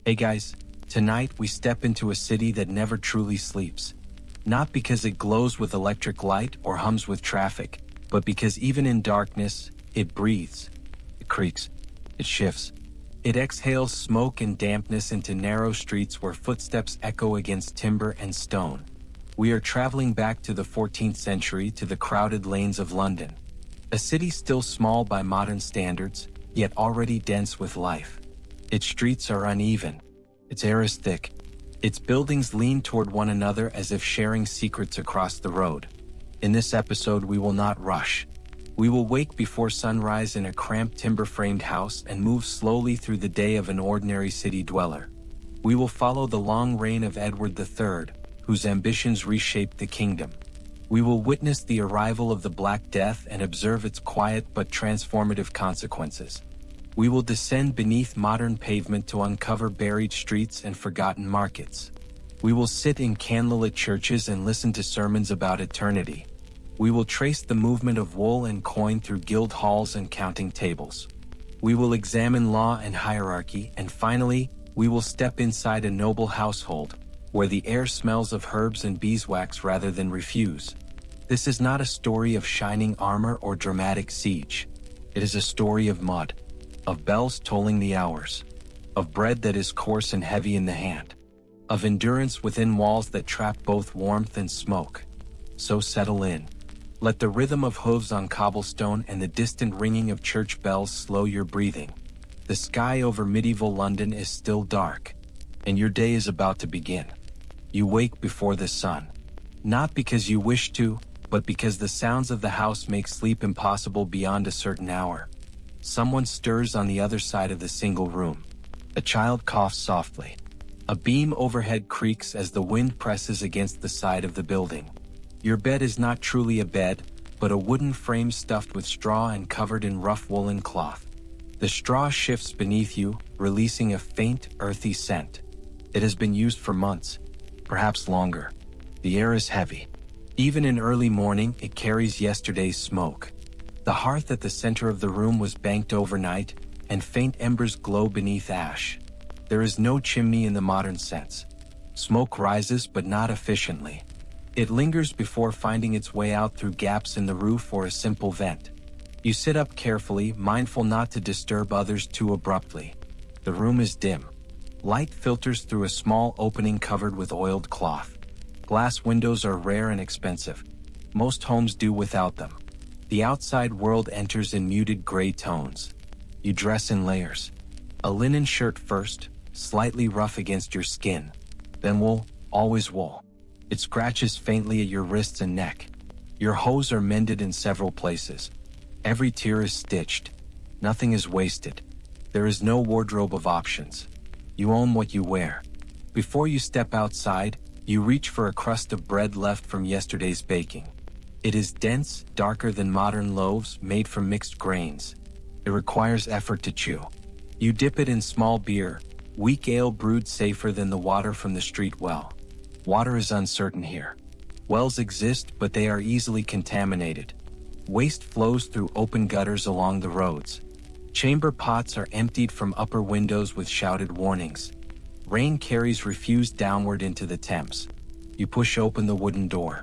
Hey guys, tonight we step into a city that never truly sleeps. Not because it glows with electric light or hums with traffic, but because even in darkness, it breathes. It creaks. It shifts. It exhales smoke and dampness into narrow streets where footsteps echo against timber and stone. We are traveling back to the 14th century to the crowded lanes of London. A city still small by modern standards, yet already dense with life. Its streets are uneven. Its air is thick. Its buildings lean toward one another as if sharing secrets across the road. In this episode, we will not rush. We will wake before sunrise in a cramped timber-framed house and move slowly through the day of an ordinary city dweller. We will follow the long reign of Edward III, whose ambitions reshaped the kingdom. We will witness the arrival of the Black Death and observe its quiet but transformative consequences. We will descend beneath modern pavement to uncover buried streets and forgotten markets. We will sit in candlelit churches and listen to sermons about eternity. We will trace the movement of wool and coin through guild halls and counting tables. We will examine law and hierarchy, and finally, we will step inside a noble household, where the air smells of herbs and beeswax rather than refuse. This is not a story of shining armor or dramatic siege. It is a story of mud, of bells tolling the hours, of bread that is coarse and heavy in the hand, of endurance within walls that trap both warmth and smoke. So settle in. Let the rhythm of hooves on cobblestone and the distant ringing of church bells slow your breathing. The sky over medieval London is still dark, and your day is about to begin. You wake before the sun, not because you wish to, but because the sounds of the house make sleep impossible beyond a certain hour. Someone stirs on the other side of the single room. A child coughs softly. A beam overhead creaks as the wind presses against the side of the building. Your bed is not truly a bed, but a wooden frame stuffed with straw and covered in rough woolen cloth. The straw shifts beneath you, releasing a faint, earthy scent. It has been used for months, perhaps longer. The air is heavy. Even in early morning, it carries yesterday's smoke. The hearth at the center of the room was banked overnight, and faint embers glow beneath ash. There is no chimney in the modern sense. Smoke rises, but not efficiently. It lingers before finding its way out through gaps in the roof or a simple vent. You sit up carefully, mindful not to disturb others too abruptly. The room is dim. Light filters through a small opening covered with oiled cloth. Glass windows are rare and expensive. Most homes do without them. The outside world enters in muted gray tones. You dress in layers. A linen shirt first, slightly rough against your skin. Then wool, always wool. It scratches faintly at your wrists and neck. Your hose are mended in several places. Every tear is stitched. Nothing is wasted. There is no wardrobe of options. You own what you wear. Before you step outside, you reach for a crust of bread left from yesterday's baking. It is dense, darker than modern loaves made from mixed grains. It requires effort to chew. You dip it in small beer, weak ale brewed safer than the water from the street well. Water is uncertain here. Wells exist, but they are easily contaminated. Waste flows through open gutters along the roads. Chamber pots are emptied from upper windows with shouted warnings. Rain carries refuse downward into the Thames. You push open the wooden door.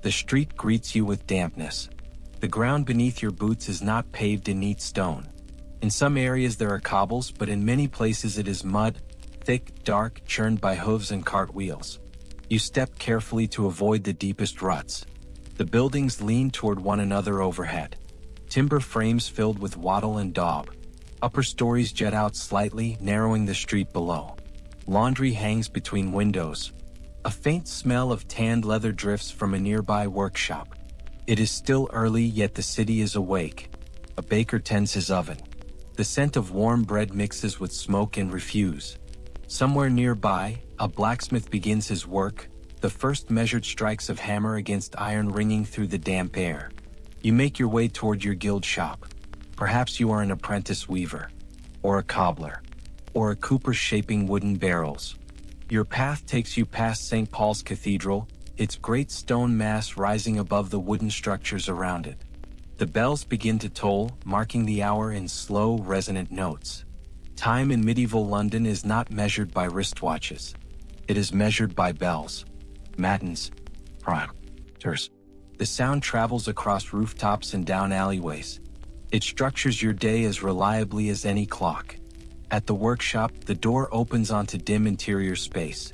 The street greets you with dampness. The ground beneath your boots is not paved in neat stone. In some areas there are cobbles, but in many places it is mud, thick, dark, churned by hooves and cartwheels. You step carefully to avoid the deepest ruts. The buildings lean toward one another overhead. Timber frames filled with wattle and daub. Upper stories jet out slightly, narrowing the street below. Laundry hangs between windows. A faint smell of tanned leather drifts from a nearby workshop. It is still early, yet the city is awake. A baker tends his oven. The scent of warm bread mixes with smoke and refuse. Somewhere nearby, a blacksmith begins his work, the first measured strikes of hammer against iron ringing through the damp air. You make your way toward your guild shop. Perhaps you are an apprentice weaver, or a cobbler, or a cooper shaping wooden barrels. Your path takes you past St. Paul's Cathedral, its great stone mass rising above the wooden structures around it. The bells begin to toll, marking the hour in slow, resonant notes. Time in medieval London is not measured by wristwatches. It is measured by bells, matins, prompters. The sound travels across rooftops and down alleyways. It structures your day as reliably as any clock. At the workshop, the door opens onto dim interior space.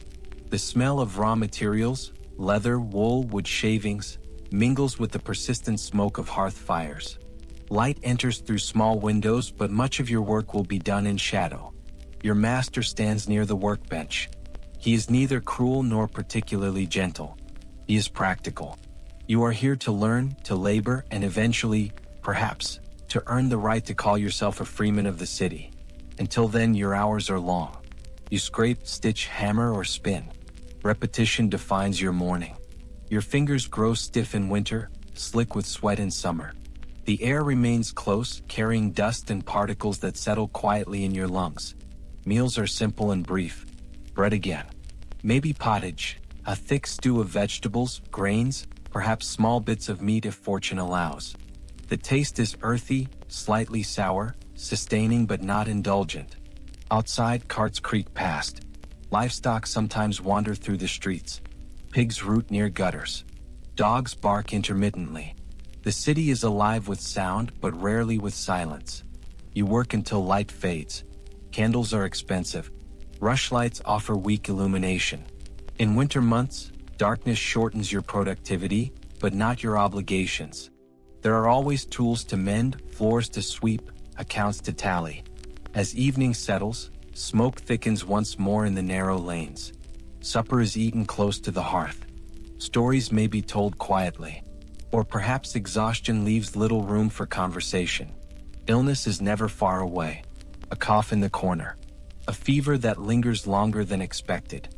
The smell of raw materials, leather, wool, wood shavings, mingles with the persistent smoke of hearth fires. Light enters through small windows, but much of your work will be done in shadow. Your master stands near the workbench. He is neither cruel nor particularly gentle. He is practical. You are here to learn, to labor, and eventually, perhaps, to earn the right to call yourself a freeman of the city. Until then, your hours are long. You scrape, stitch, hammer, or spin. Repetition defines your morning. Your fingers grow stiff in winter, slick with sweat in summer. The air remains close, carrying dust and particles that settle quietly in your lungs. Meals are simple and brief. Bread again. Maybe pottage, a thick stew of vegetables, grains, perhaps small bits of meat if fortune allows. The taste is earthy, slightly sour, sustaining but not indulgent. Outside, carts creak past. Livestock sometimes wander through the streets. Pigs root near gutters. Dogs bark intermittently. The city is alive with sound, but rarely with silence. You work until light fades. Candles are expensive. Rushlights offer weak illumination. In winter months, darkness shortens your productivity, but not your obligations. There are always tools to mend, floors to sweep, accounts to tally. As evening settles, smoke thickens once more in the narrow lanes. Supper is eaten close to the hearth. Stories may be told quietly. Or perhaps exhaustion leaves little room for conversation. Illness is never far away. A cough in the corner. A fever that lingers longer than expected.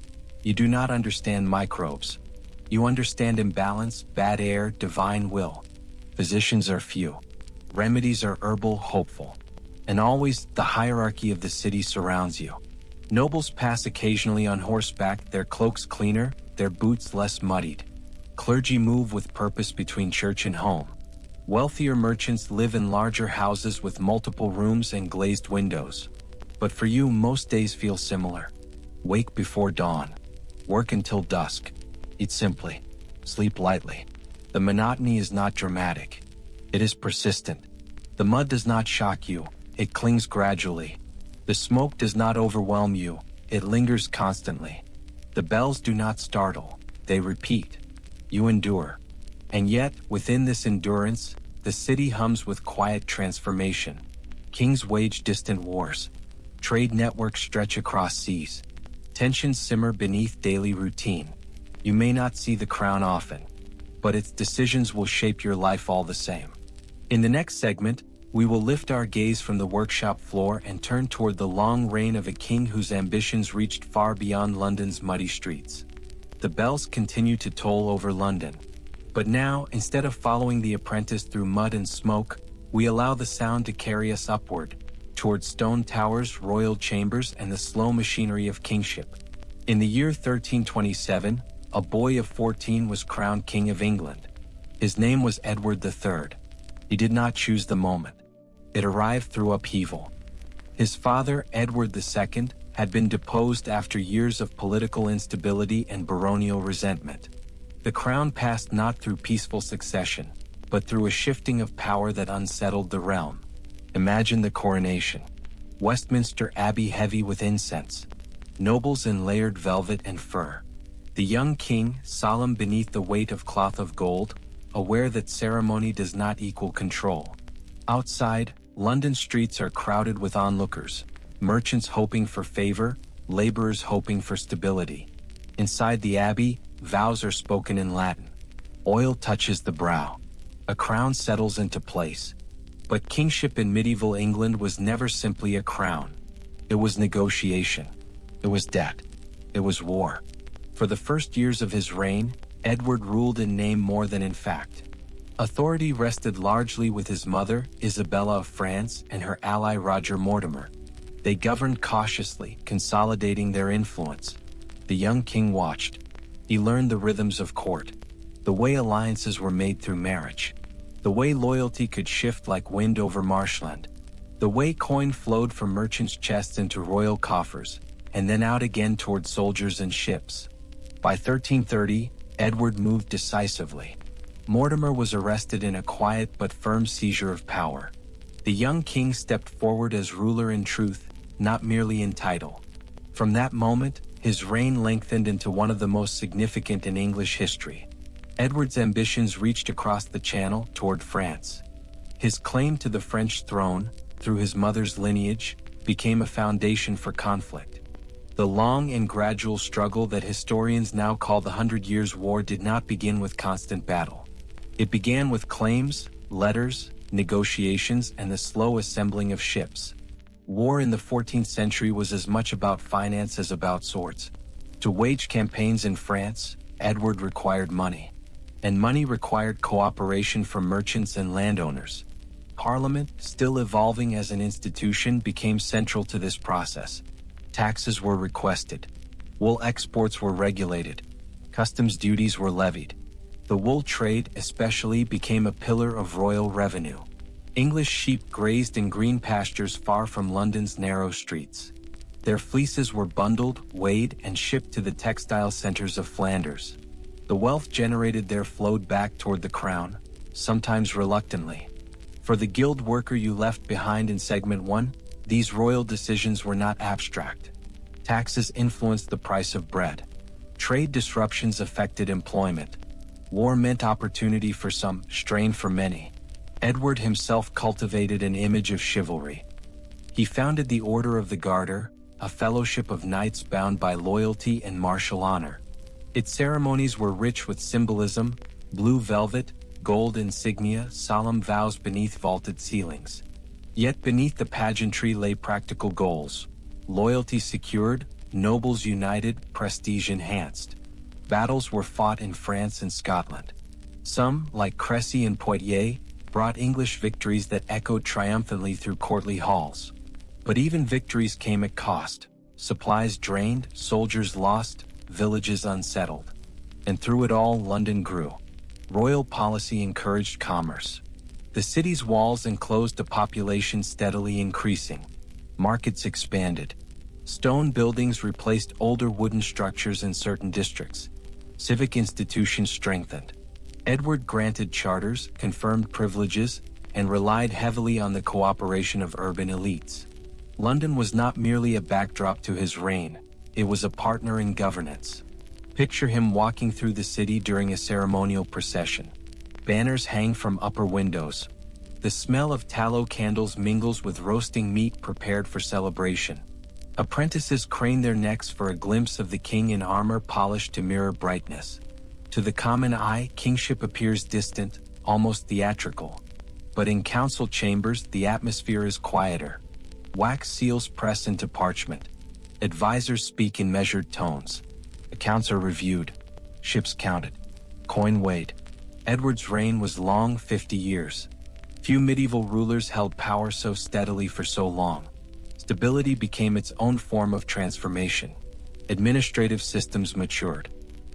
You do not understand microbes. You understand imbalance, bad air, divine will. Physicians are few. Remedies are herbal, hopeful. And always, the hierarchy of the city surrounds you. Nobles pass occasionally on horseback, their cloaks cleaner, their boots less muddied. Clergy move with purpose between church and home. Wealthier merchants live in larger houses with multiple rooms and glazed windows. But for you, most days feel similar. Wake before dawn. Work until dusk. Eat simply. Sleep lightly. The monotony is not dramatic. It is persistent. The mud does not shock you. It clings gradually. The smoke does not overwhelm you. It lingers constantly. The bells do not startle. They repeat. You endure. And yet, within this endurance, the city hums with quiet transformation. Kings wage distant wars. Trade networks stretch across seas. Tensions simmer beneath daily routine. You may not see the crown often, but its decisions will shape your life all the same. In the next segment, we will lift our gaze from the workshop floor and turn toward the long reign of a king whose ambitions reached far beyond London's muddy streets. The bells continue to toll over London. But now, instead of following the apprentice through mud and smoke, we allow the sound to carry us upward, toward stone towers, royal chambers, and the slow machinery of kingship. In the year 1327, a boy of 14 was crowned King of England. His name was Edward III. He did not choose the moment. It arrived through upheaval. His father, Edward II, had been deposed after years of political instability and baronial resentment. The crown passed not through peaceful succession, but through a shifting of power that unsettled the realm. Imagine the coronation. Westminster Abbey heavy with incense. Nobles in layered velvet and fur. The young king, solemn beneath the weight of cloth of gold, aware that ceremony does not equal control. Outside, London streets are crowded with onlookers. Merchants hoping for favor, laborers hoping for stability. Inside the abbey, vows are spoken in Latin. Oil touches the brow. A crown settles into place. But kingship in medieval England was never simply a crown. It was negotiation. It was debt. It was war. For the first years of his reign, Edward ruled in name more than in fact. Authority rested largely with his mother, Isabella of France, and her ally Roger Mortimer. They governed cautiously, consolidating their influence. The young king watched. He learned the rhythms of court, the way alliances were made through marriage, the way loyalty could shift like wind over marshland. The way coin flowed from merchants' chests into royal coffers, and then out again toward soldiers and ships. By 1330, Edward moved decisively. Mortimer was arrested in a quiet but firm seizure of power. The young king stepped forward as ruler in truth, not merely in title. From that moment, his reign lengthened into one of the most significant in English history. Edward's ambitions reached across the Channel toward France. His claim to the French throne, through his mother's lineage, became a foundation for conflict. The long and gradual struggle that historians now call the 100 Years' War did not begin with constant battle. It began with claims, letters, negotiations, and the slow assembling of ships. War in the 14th century was as much about finance as about swords. To wage campaigns in France, Edward required money. And money required cooperation from merchants and landowners. Parliament, still evolving as an institution, became central to this process. Taxes were requested. Wool exports were regulated. Customs duties were levied. The wool trade, especially, became a pillar of royal revenue. English sheep grazed in green pastures far from London's narrow streets. Their fleeces were bundled, weighed, and shipped to the textile centers of Flanders. The wealth generated there flowed back toward the crown, sometimes reluctantly. For the guild worker you left behind in Segment 1, these royal decisions were not abstract. Taxes influenced the price of bread. Trade disruptions affected employment. War meant opportunity for some, strain for many. Edward himself cultivated an image of chivalry. He founded the Order of the Garter, a fellowship of knights bound by loyalty and martial honor. Its ceremonies were rich with symbolism, blue velvet, gold insignia, solemn vows beneath vaulted ceilings. Yet beneath the pageantry lay practical goals. Loyalty secured, nobles united, prestige enhanced. Battles were fought in France and Scotland. Some, like Crécy and Poitiers, brought English victories that echoed triumphantly through courtly halls. But even victories came at cost. Supplies drained, soldiers lost, villages unsettled. And through it all, London grew. Royal policy encouraged commerce. The city's walls enclosed a population steadily increasing. Markets expanded. Stone buildings replaced older wooden structures in certain districts. Civic institutions strengthened. Edward granted charters, confirmed privileges, and relied heavily on the cooperation of urban elites. London was not merely a backdrop to his reign, it was a partner in governance. Picture him walking through the city during a ceremonial procession. Banners hang from upper windows. The smell of tallow candles mingles with roasting meat prepared for celebration. Apprentices crane their necks for a glimpse of the king in armor polished to mirror brightness. To the common eye, kingship appears distant, almost theatrical. But in council chambers, the atmosphere is quieter. Wax seals press into parchment. Advisors speak in measured tones. Accounts are reviewed. Ships counted. Coin weighed. Edward's reign was long, 50 years. Few medieval rulers held power so steadily for so long. Stability became its own form of transformation. Administrative systems matured.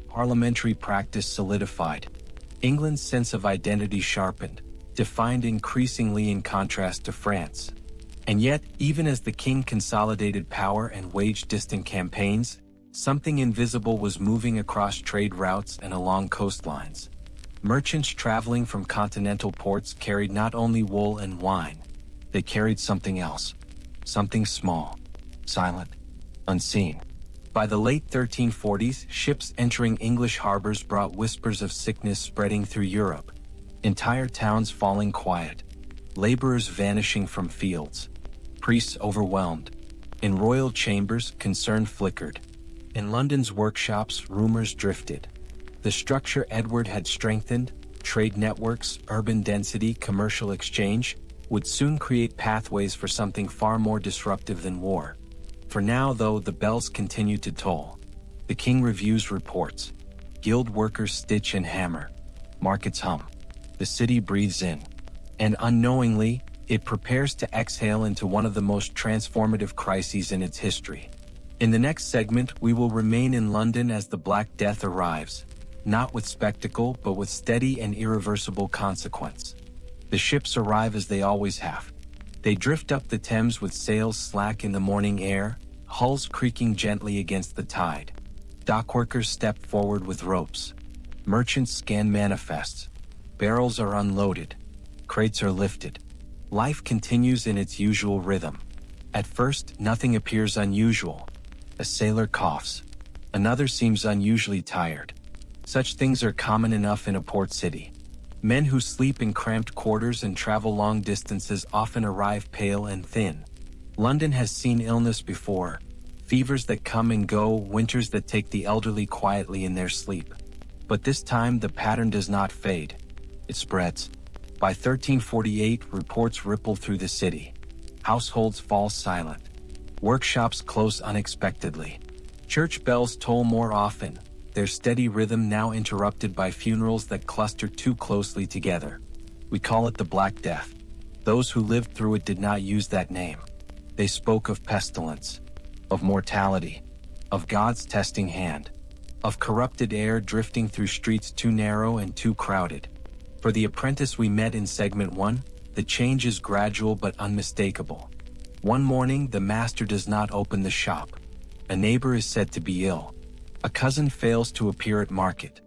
Parliamentary practice solidified. England's sense of identity sharpened, defined increasingly in contrast to France. And yet, even as the king consolidated power and waged distant campaigns, something invisible was moving across trade routes and along coastlines. Merchants traveling from continental ports carried not only wool and wine, they carried something else. Something small, silent, unseen. By the late 1340s, ships entering English harbors brought whispers of sickness spreading through Europe. Entire towns falling quiet. Laborers vanishing from fields. Priests overwhelmed. In royal chambers, concern flickered. In London's workshops, rumors drifted. The structure Edward had strengthened, trade networks, urban density, commercial exchange, would soon create pathways for something far more disruptive than war. For now, though, the bells continue to toll. The king reviews reports. Guild workers stitch and hammer. Markets hum. The city breathes in. And unknowingly, it prepares to exhale into one of the most transformative crises in its history. In the next segment, we will remain in London as the Black Death arrives, not with spectacle, but with steady and irreversible consequence. The ships arrive as they always have. They drift up the Thames with sails slack in the morning air, hulls creaking gently against the tide. Dockworkers step forward with ropes. Merchants scan manifests. Barrels are unloaded. Crates are lifted. Life continues in its usual rhythm. At first, nothing appears unusual. A sailor coughs. Another seems unusually tired. Such things are common enough in a port city. Men who sleep in cramped quarters and travel long distances often arrive pale and thin. London has seen illness before. Fevers that come and go, winters that take the elderly quietly in their sleep. But this time the pattern does not fade. It spreads. By 1348, reports ripple through the city. Households fall silent. Workshops close unexpectedly. Church bells toll more often, their steady rhythm now interrupted by funerals that cluster too closely together. We call it the Black Death. Those who lived through it did not use that name. They spoke of pestilence, of mortality, of God's testing hand, of corrupted air drifting through streets too narrow and too crowded. For the apprentice we met in segment 1, the change is gradual but unmistakable. One morning, the master does not open the shop. A neighbor is said to be ill. A cousin fails to appear at market.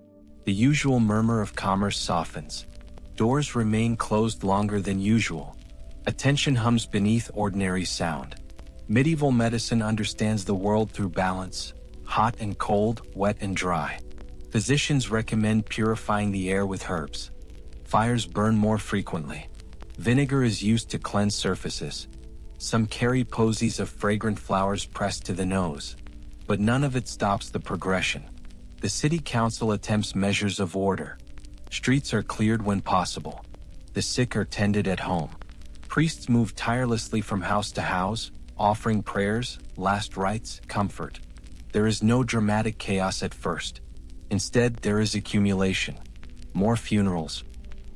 The usual murmur of commerce softens. Doors remain closed longer than usual. Attention hums beneath ordinary sound. Medieval medicine understands the world through balance, hot and cold, wet and dry. Physicians recommend purifying the air with herbs. Fires burn more frequently. Vinegar is used to cleanse surfaces. Some carry posies of fragrant flowers pressed to the nose. But none of it stops the progression. The city council attempts measures of order. Streets are cleared when possible. The sick are tended at home. Priests move tirelessly from house to house, offering prayers, last rites, comfort. There is no dramatic chaos at first. Instead, there is accumulation. More funerals.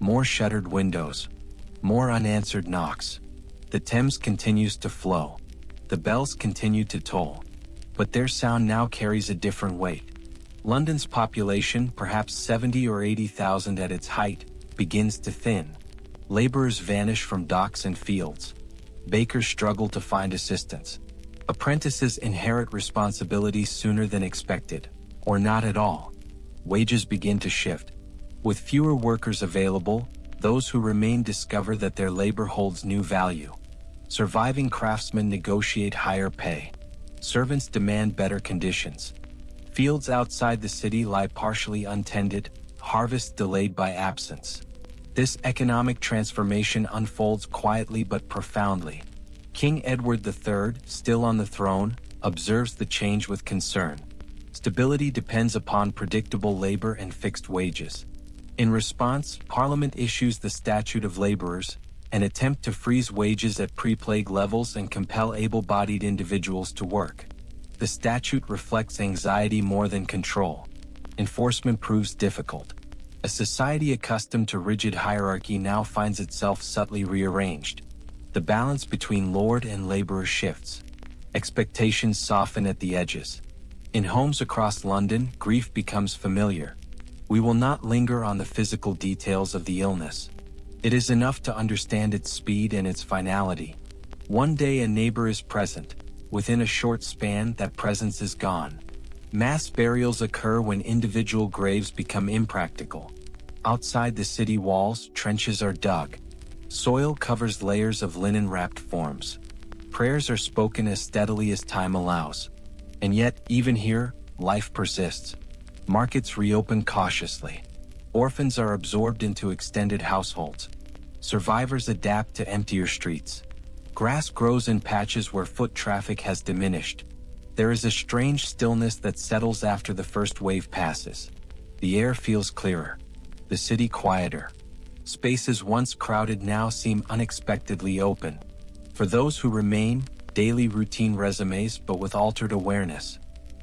More shuttered windows. More unanswered knocks. The Thames continues to flow. The bells continue to toll. But their sound now carries a different weight. London's population, perhaps 70 or 80,000 at its height, begins to thin. Laborers vanish from docks and fields. Bakers struggle to find assistants. Apprentices inherit responsibilities sooner than expected, or not at all. Wages begin to shift. With fewer workers available, those who remain discover that their labor holds new value. Surviving craftsmen negotiate higher pay. Servants demand better conditions. Fields outside the city lie partially untended, harvests delayed by absence. This economic transformation unfolds quietly but profoundly. King Edward III, still on the throne, observes the change with concern. Stability depends upon predictable labor and fixed wages. In response, Parliament issues the Statute of Laborers, an attempt to freeze wages at pre-plague levels and compel able-bodied individuals to work. The statute reflects anxiety more than control. Enforcement proves difficult. A society accustomed to rigid hierarchy now finds itself subtly rearranged. The balance between lord and laborer shifts. Expectations soften at the edges. In homes across London, grief becomes familiar. We will not linger on the physical details of the illness. It is enough to understand its speed and its finality. One day a neighbor is present. Within a short span, that presence is gone. Mass burials occur when individual graves become impractical. Outside the city walls, trenches are dug. Soil covers layers of linen-wrapped forms. Prayers are spoken as steadily as time allows. And yet, even here, life persists. Markets reopen cautiously. Orphans are absorbed into extended households. Survivors adapt to emptier streets. Grass grows in patches where foot traffic has diminished. There is a strange stillness that settles after the first wave passes. The air feels clearer. The city quieter. Spaces once crowded now seem unexpectedly open. For those who remain, daily routine resumes but with altered awareness.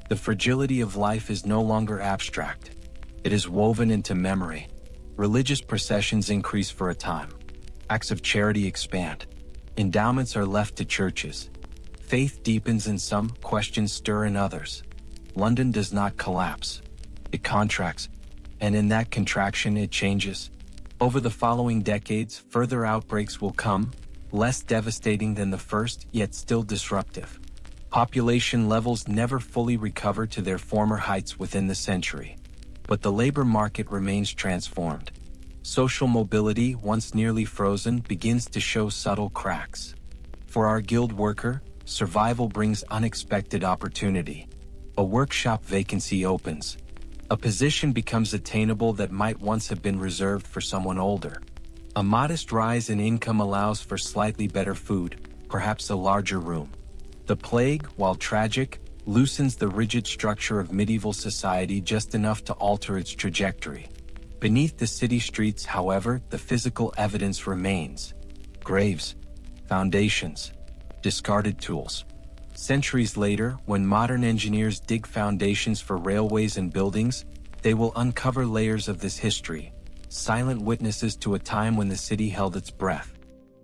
The fragility of life is no longer abstract. It is woven into memory. Religious processions increase for a time. Acts of charity expand. Endowments are left to churches. Faith deepens in some, questions stir in others. London does not collapse. It contracts. And in that contraction it changes. Over the following decades, further outbreaks will come. less devastating than the first, yet still disruptive. Population levels never fully recover to their former heights within the century. But the labor market remains transformed. Social mobility, once nearly frozen, begins to show subtle cracks. For our guild worker, survival brings unexpected opportunity. A workshop vacancy opens. A position becomes attainable that might once have been reserved for someone older. A modest rise in income allows for slightly better food, perhaps a larger room. The plague, while tragic, loosens the rigid structure of medieval society just enough to alter its trajectory. Beneath the city streets, however, the physical evidence remains. Graves, foundations, discarded tools. Centuries later, when modern engineers dig foundations for railways and buildings, they will uncover layers of this history, silent witnesses to a time when the city held its breath.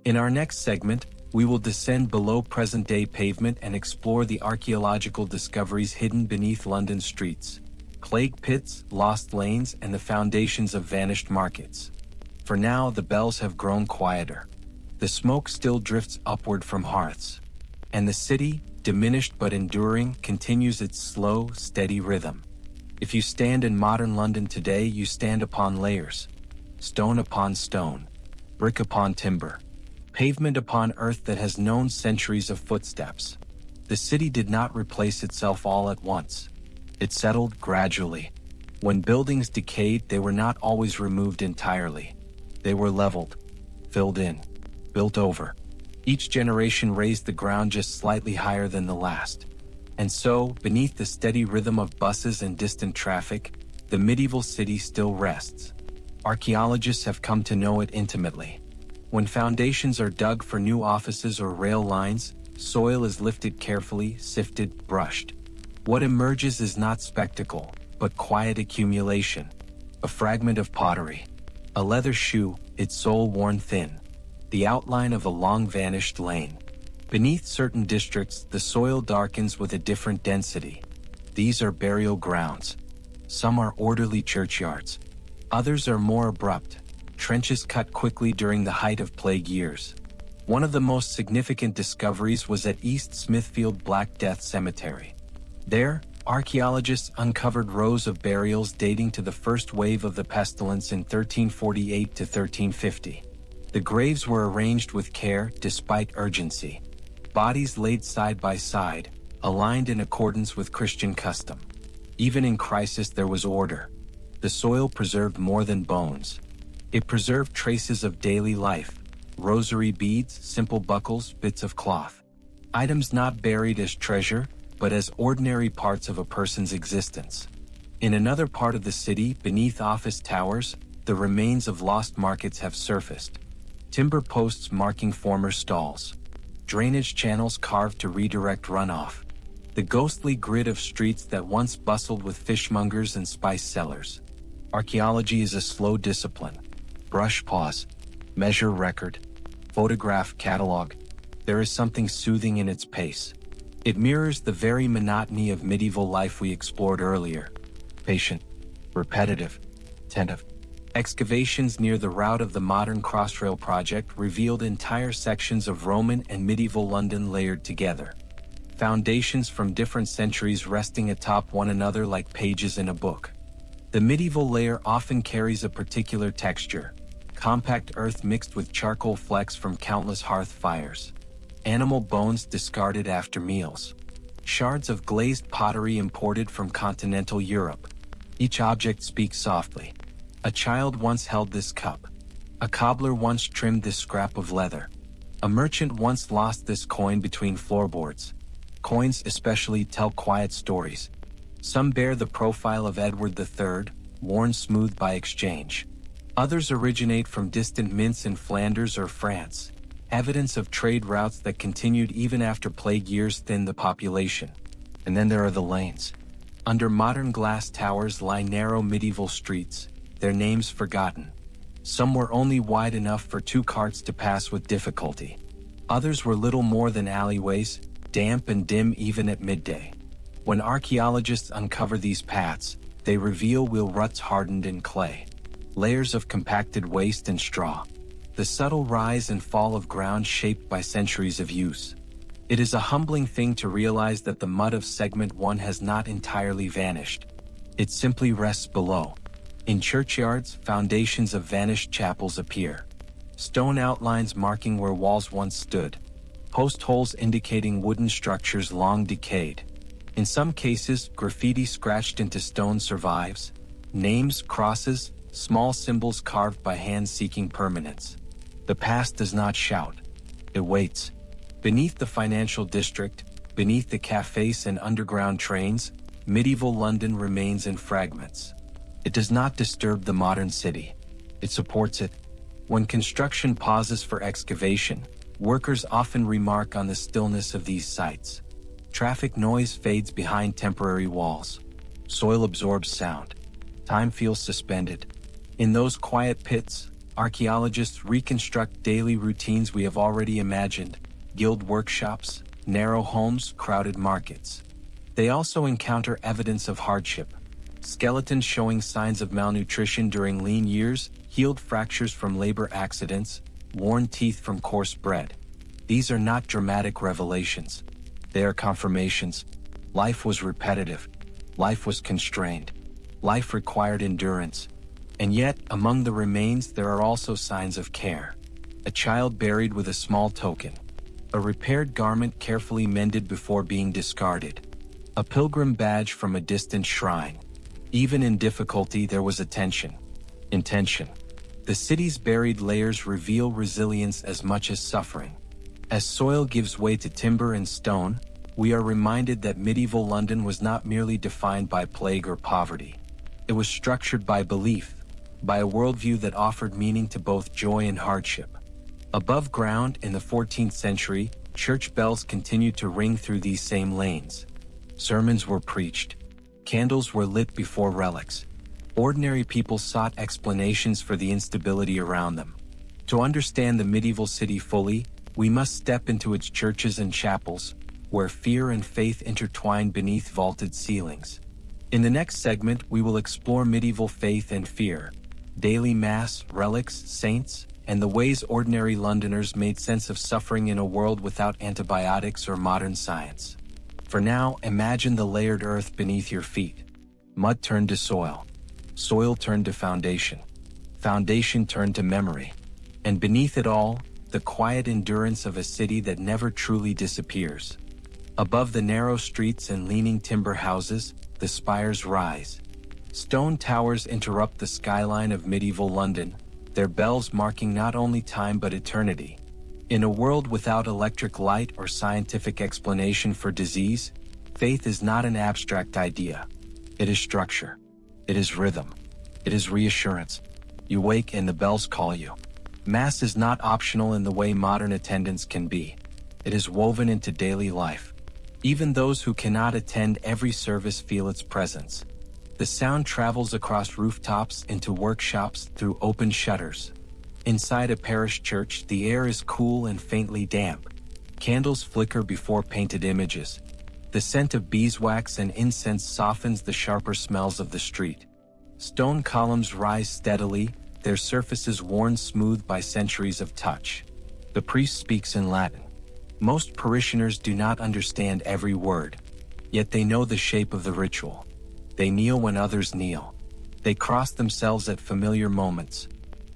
In our next segment, we will descend below present-day pavement and explore the archaeological discoveries hidden beneath London's streets. Plague pits, lost lanes, and the foundations of vanished markets. For now, the bells have grown quieter. The smoke still drifts upward from hearths. And the city, diminished but enduring, continues its slow, steady rhythm. If you stand in modern London today, you stand upon layers. Stone upon stone. Brick upon timber. Pavement upon earth that has known centuries of footsteps. The city did not replace itself all at once. It settled gradually. When buildings decayed, they were not always removed entirely. They were leveled, filled in, built over. Each generation raised the ground just slightly higher than the last. And so, beneath the steady rhythm of buses and distant traffic, the medieval city still rests. Archaeologists have come to know it intimately. When foundations are dug for new offices or rail lines, soil is lifted carefully, sifted, brushed. What emerges is not spectacle, but quiet accumulation. A fragment of pottery. A leather shoe, its sole worn thin. The outline of a long-vanished lane. Beneath certain districts, the soil darkens with a different density. These are burial grounds. Some are orderly churchyards. Others are more abrupt. Trenches cut quickly during the height of plague years. One of the most significant discoveries was at East Smithfield Black Death Cemetery. There, archaeologists uncovered rows of burials dating to the first wave of the pestilence in 1348 to 1350. The graves were arranged with care despite urgency. Bodies laid side by side, aligned in accordance with Christian custom. Even in crisis there was order. The soil preserved more than bones. It preserved traces of daily life, rosary beads, simple buckles, bits of cloth. Items not buried as treasure, but as ordinary parts of a person's existence. In another part of the city, beneath office towers, the remains of lost markets have surfaced. Timber posts marking former stalls. Drainage channels carved to redirect runoff. The ghostly grid of streets that once bustled with fishmongers and spice sellers. Archaeology is a slow discipline. Brush pause. Measure record. Photograph catalog. There is something soothing in its pace. It mirrors the very monotony of medieval life we explored earlier. Patient. Repetitive. Attentive. Excavations near the route of the modern Crossrail project revealed entire sections of Roman and medieval London layered together. Foundations from different centuries resting atop one another like pages in a book. The medieval layer often carries a particular texture. Compact earth mixed with charcoal flecks from countless hearth fires. Animal bones discarded after meals. Shards of glazed pottery imported from continental Europe. Each object speaks softly. A child once held this cup. A cobbler once trimmed this scrap of leather. A merchant once lost this coin between floorboards. Coins especially tell quiet stories. Some bear the profile of Edward III, worn smooth by exchange. Others originate from distant mints in Flanders or France, evidence of trade routes that continued even after plague years thinned the population. And then there are the lanes. Under modern glass towers lie narrow medieval streets, their names forgotten. Some were only wide enough for two carts to pass with difficulty. Others were little more than alleyways, damp and dim even at midday. When archaeologists uncover these paths, they reveal wheel ruts hardened in clay. Layers of compacted waste and straw. The the subtle rise and fall of ground shaped by centuries of use. It is a humbling thing to realize that the mud of Segment 1 has not entirely vanished. It simply rests below. In churchyards, foundations of vanished chapels appear. Stone outlines marking where walls once stood. Post holes indicating wooden structures long decayed. In some cases, graffiti scratched into stone survives. Names, crosses, small symbols carved by hands seeking permanence. The past does not shout. It waits. Beneath the financial district, beneath the cafes and underground trains, medieval London remains in fragments. It does not disturb the modern city. It supports it. When construction pauses for excavation, workers often remark on the stillness of these sites. Traffic noise fades behind temporary walls. Soil absorbs sound. Time feels suspended. In those quiet pits, archaeologists reconstruct daily routines we have already imagined: guild workshops, narrow homes, crowded markets. They also encounter evidence of hardship. Skeletons showing signs of malnutrition during lean years, healed fractures from labor accidents, worn teeth from coarse bread. These are not dramatic revelations. They are confirmations. Life was repetitive. Life was constrained. Life required endurance. And yet, among the remains there are also signs of care. A child buried with a small token. A repaired garment carefully mended before being discarded. A pilgrim badge from a distant shrine. Even in difficulty there was attention. Intention. The city's buried layers reveal resilience as much as suffering. As soil gives way to timber and stone, we are reminded that medieval London was not merely defined by plague or poverty. It was structured by belief, by a worldview that offered meaning to both joy and hardship. Above ground, in the 14th century, church bells continued to ring through these same lanes. Sermons were preached. Candles were lit before relics. Ordinary people sought explanations for the instability around them. To understand the medieval city fully, we must step into its churches and chapels, where fear and faith intertwined beneath vaulted ceilings. In the next segment, we will explore medieval faith and fear, daily mass, relics, saints, and the ways ordinary Londoners made sense of suffering in a world without antibiotics or modern science. For now, imagine the layered earth beneath your feet. Mud turned to soil. Soil turned to foundation. Foundation turned to memory. And beneath it all, the quiet endurance of a city that never truly disappears. Above the narrow streets and leaning timber houses, the spires rise. Stone towers interrupt the skyline of medieval London, their bells marking not only time but eternity. In a world without electric light or scientific explanation for disease, faith is not an abstract idea. It is structure. It is rhythm. It is reassurance. You wake and the bells call you. Mass is not optional in the way modern attendance can be. It is woven into daily life. Even those who cannot attend every service feel its presence. The sound travels across rooftops into workshops through open shutters. Inside a parish church, the air is cool and faintly damp. Candles flicker before painted images. The scent of beeswax and incense softens the sharper smells of the street. Stone columns rise steadily, their surfaces worn smooth by centuries of touch. The priest speaks in Latin. Most parishioners do not understand every word, yet they know the shape of the ritual. They kneel when others kneel. They cross themselves at familiar moments.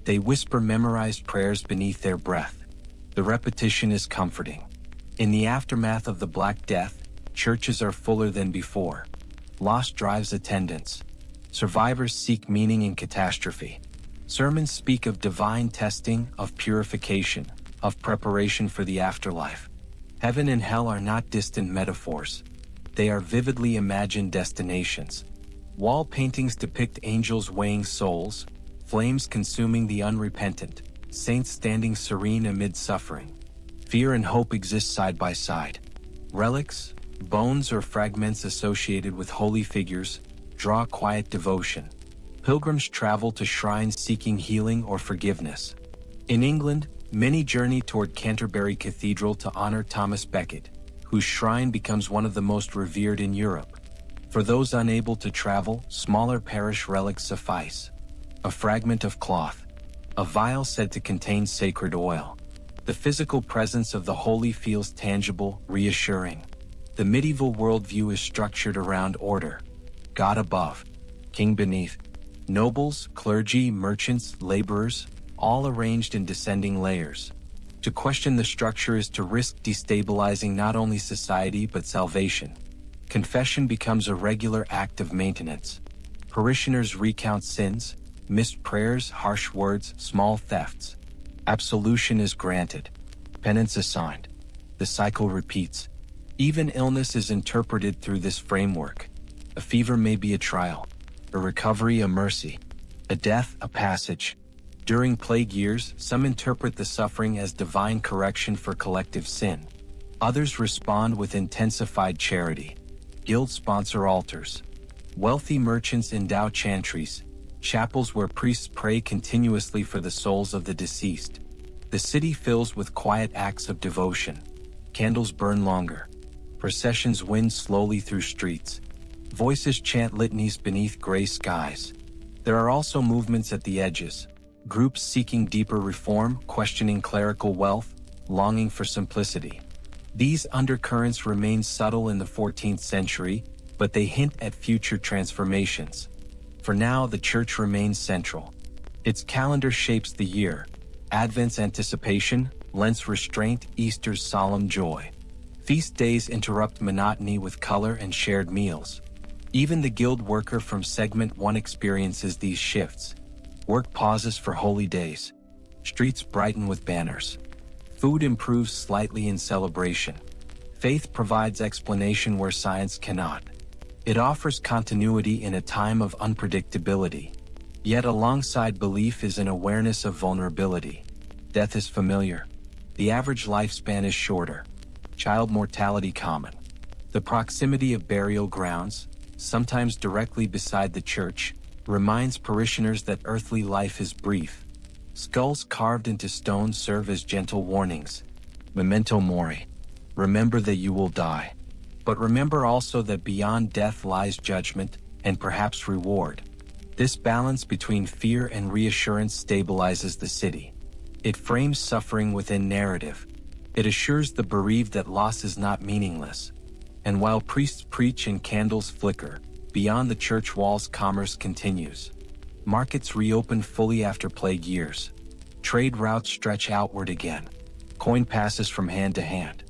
They whisper memorized prayers beneath their breath. The repetition is comforting. In the aftermath of the Black Death, churches are fuller than before. Loss drives attendance. Survivors seek meaning in catastrophe. Sermons speak of divine testing, of purification, of preparation for the afterlife. Heaven and hell are not distant metaphors. They are vividly imagined destinations. Wall paintings depict angels weighing souls, flames consuming the unrepentant, saints standing serene amid suffering. Fear and hope exist side by side. Relics, bones or fragments associated with holy figures, draw quiet devotion. Pilgrims travel to shrines seeking healing or forgiveness. In England, many journey toward Canterbury Cathedral to honor Thomas Becket, whose shrine becomes one of the most revered in Europe. For those unable to travel, smaller parish relics suffice. A fragment of cloth, a vial said to contain sacred oil. The physical presence of the holy feels tangible, reassuring. The medieval worldview is structured around order. God above, king beneath, nobles, clergy, merchants, laborers, all arranged in descending layers. To question the structure is to risk destabilizing not only society but salvation. Confession becomes a regular act of maintenance. Parishioners recount sins, missed prayers, harsh words, small thefts. Absolution is granted. Penance assigned. The cycle repeats. Even illness is interpreted through this framework. A fever may be a trial, a recovery a mercy, a death a passage. During plague years, some interpret the suffering as divine correction for collective sin. Others respond with intensified charity. Guilds sponsor altars. Wealthy merchants endow chantries, chapels where priests pray continuously for the souls of the deceased. The city fills with quiet acts of devotion. Candles burn longer. Processions wind slowly through streets. Voices chant litanies beneath gray skies. There are also movements at the edges. Groups seeking deeper reform, questioning clerical wealth, longing for simplicity. These undercurrents remain subtle in the 14th century, but they hint at future transformations. For now, the church remains central. Its calendar shapes the year. Advent's anticipation, Lent's restraint, Easter's solemn joy. Feast days interrupt monotony with color and shared meals. Even the guild worker from Segment 1 experiences these shifts. Work pauses for holy days. Streets brighten with banners. Food improves slightly in celebration. Faith provides explanation where science cannot. It offers continuity in a time of unpredictability. Yet alongside belief is an awareness of vulnerability. Death is familiar. The average lifespan is shorter. Child mortality common. The proximity of burial grounds, sometimes directly beside the church, reminds parishioners that earthly life is brief. Skulls carved into stone serve as gentle warnings. Memento mori. Remember that you will die. But remember also that beyond death lies judgment, and perhaps reward. This balance between fear and reassurance stabilizes the city. It frames suffering within narrative. It assures the bereaved that loss is not meaningless. And while priests preach and candles flicker, beyond the church walls commerce continues. Markets reopen fully after plague years. Trade routes stretch outward again. Coin passes from hand to hand.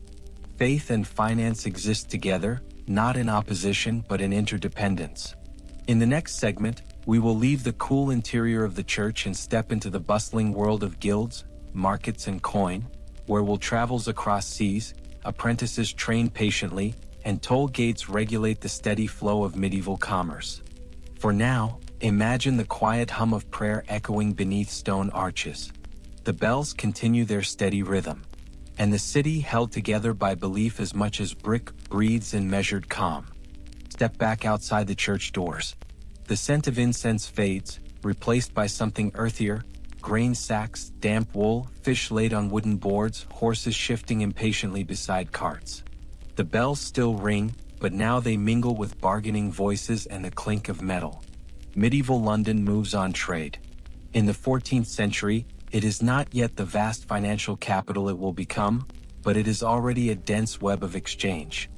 Faith and finance exist together, not in opposition but in interdependence. In the next segment, we will leave the cool interior of the church and step into the bustling world of guilds, markets and coin, where we'll travels across seas, apprentices train patiently, and toll gates regulate the steady flow of medieval commerce. For now, imagine the quiet hum of prayer echoing beneath stone arches. The bells continue their steady rhythm, and the city held together by belief as much as brick breathes in measured calm. Step back outside the church doors. The scent of incense fades, replaced by something earthier, grain sacks, damp wool, fish laid on wooden boards, horses shifting impatiently beside carts. The bells still ring, but now they mingle with bargaining voices and the clink of metal. Medieval London moves on trade. In the 14th century, it is not yet the vast financial capital it will become, but it is already a dense web of exchange.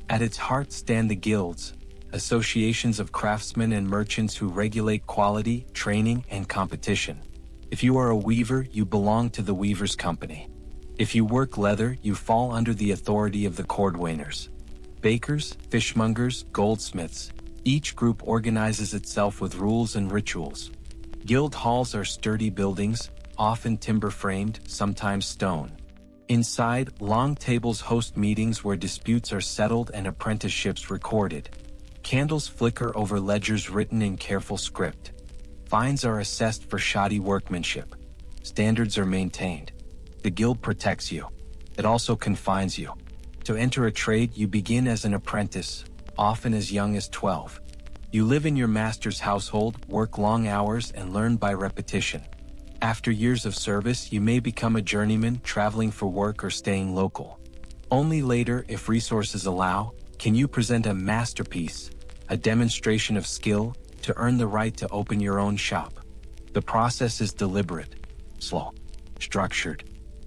At its heart stand the guilds, associations of craftsmen and merchants who regulate quality, training, and competition. If you are a weaver, you belong to the Weavers' Company. If you work leather, you fall under the authority of the cordwainers. Bakers, fishmongers, goldsmiths, each group organizes itself with rules and rituals. Guild halls are sturdy buildings, often timber-framed, sometimes stone. Inside, long tables host meetings where disputes are settled and apprenticeships recorded. Candles flicker over ledgers written in careful script. Fines are assessed for shoddy workmanship. Standards are maintained. The guild protects you. It also confines you. To enter a trade, you begin as an apprentice, often as young as 12. You live in your master's household, work long hours, and learn by repetition. After years of service, you may become a journeyman, traveling for work or staying local. Only later, if resources allow, can you present a masterpiece, a demonstration of skill, to earn the right to open your own shop. The process is deliberate. slow, structured.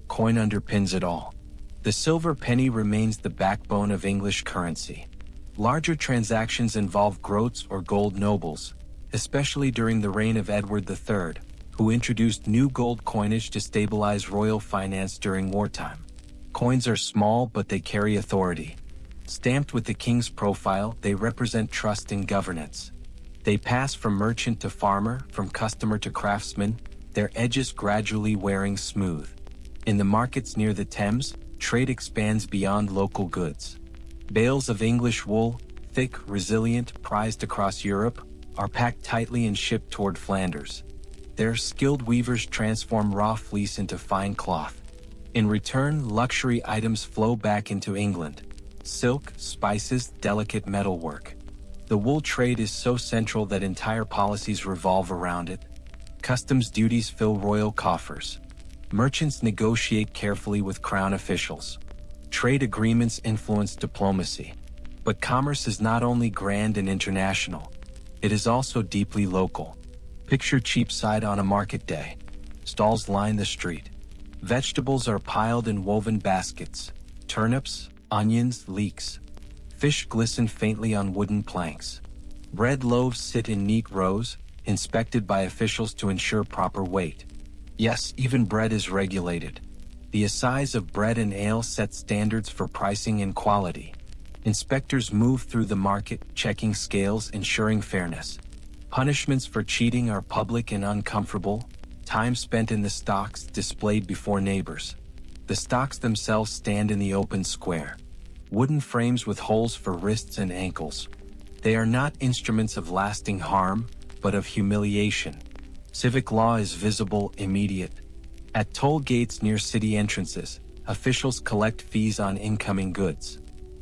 Coin underpins it all. The silver penny remains the backbone of English currency. Larger transactions involve groats or gold nobles, especially during the reign of Edward III, who introduced new gold coinage to stabilize royal finance during wartime. Coins are small, but they carry authority. Stamped with the king's profile, they represent trust and governance. They pass from merchant to farmer, from customer to craftsman, their edges gradually wearing smooth. In the markets near the Thames, trade expands beyond local goods. Bales of English wool, thick, resilient, prized across Europe, are packed tightly and shipped toward Flanders. There, skilled weavers transform raw fleece into fine cloth. In return, luxury items flow back into England. Silk, spices, delicate metalwork. The wool trade is so central that entire policies revolve around it. Customs duties fill royal coffers. Merchants negotiate carefully with crown officials. Trade agreements influence diplomacy. But commerce is not only grand and international, it is also deeply local. Picture Cheapside on a market day. Stalls line the street. Vegetables are piled in woven baskets. Turnips, onions, leeks. Fish glisten faintly on wooden planks. Bread loaves sit in neat rows, inspected by officials to ensure proper weight. Yes, even bread is regulated. The assize of bread and ale set standards for pricing and quality. Inspectors move through the market, checking scales, ensuring fairness. Punishments for cheating are public and uncomfortable. Time spent in the stocks displayed before neighbors. The stocks themselves stand in the open square. Wooden frames with holes for wrists and ankles. They are not instruments of lasting harm, but of humiliation. Civic law is visible, immediate. At toll gates near city entrances, officials collect fees on incoming goods.